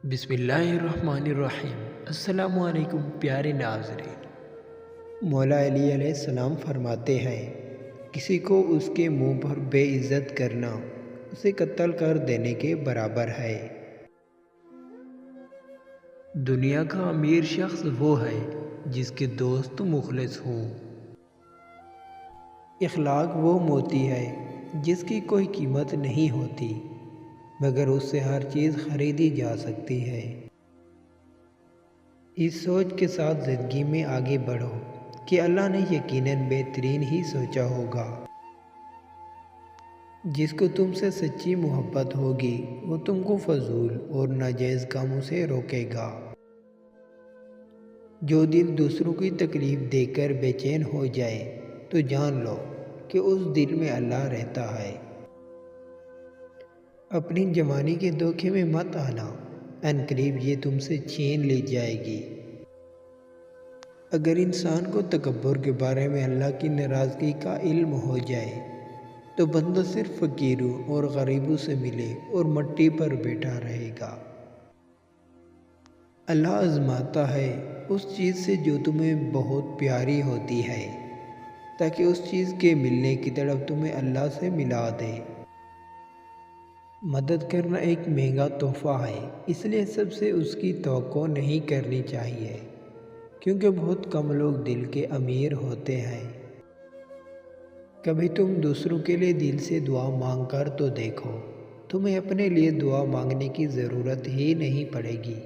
بسم اللہ الرحمن الرحیم۔ السلام علیکم پیارے ناظرین۔ مولا علی علیہ السلام فرماتے ہیں، کسی کو اس کے منہ پر بے عزت کرنا اسے قتل کر دینے کے برابر ہے۔ دنیا کا امیر شخص وہ ہے جس کے دوست مخلص ہوں۔ اخلاق وہ موتی ہے جس کی کوئی قیمت نہیں ہوتی مگر اس سے ہر چیز خریدی جا سکتی ہے۔ اس سوچ کے ساتھ زندگی میں آگے بڑھو کہ اللہ نے یقیناً بہترین ہی سوچا ہوگا۔ جس کو تم سے سچی محبت ہوگی وہ تم کو فضول اور ناجائز کاموں سے روکے گا۔ جو دل دوسروں کی تکلیف دے کر بے چین ہو جائے تو جان لو کہ اس دل میں اللہ رہتا ہے۔ اپنی جوانی کے دھوکے میں مت آنا، عنقریب یہ تم سے چھین لی جائے گی۔ اگر انسان کو تکبر کے بارے میں اللہ کی ناراضگی کا علم ہو جائے تو بندہ صرف فقیروں اور غریبوں سے ملے اور مٹی پر بیٹھا رہے گا۔ اللہ آزماتا ہے اس چیز سے جو تمہیں بہت پیاری ہوتی ہے تاکہ اس چیز کے ملنے کی تڑپ تمہیں اللہ سے ملا دے۔ مدد کرنا ایک مہنگا تحفہ ہے، اس لیے سب سے اس کی توقع نہیں کرنی چاہیے کیونکہ بہت کم لوگ دل کے امیر ہوتے ہیں۔ کبھی تم دوسروں کے لیے دل سے دعا مانگ کر تو دیکھو، تمہیں اپنے لیے دعا مانگنے کی ضرورت ہی نہیں پڑے گی۔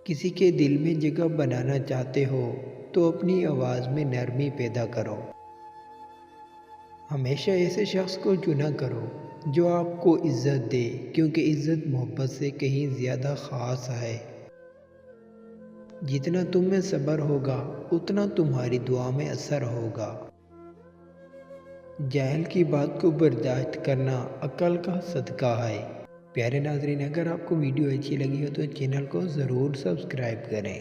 کسی کے دل میں جگہ بنانا چاہتے ہو تو اپنی آواز میں نرمی پیدا کرو۔ ہمیشہ ایسے شخص کو چنا کرو جو آپ کو عزت دے کیونکہ عزت محبت سے کہیں زیادہ خاص ہے۔ جتنا تم میں صبر ہوگا اتنا تمہاری دعا میں اثر ہوگا۔ جاہل کی بات کو برداشت کرنا عقل کا صدقہ ہے۔ پیارے ناظرین، اگر آپ کو ویڈیو اچھی لگی ہو تو چینل کو ضرور سبسکرائب کریں۔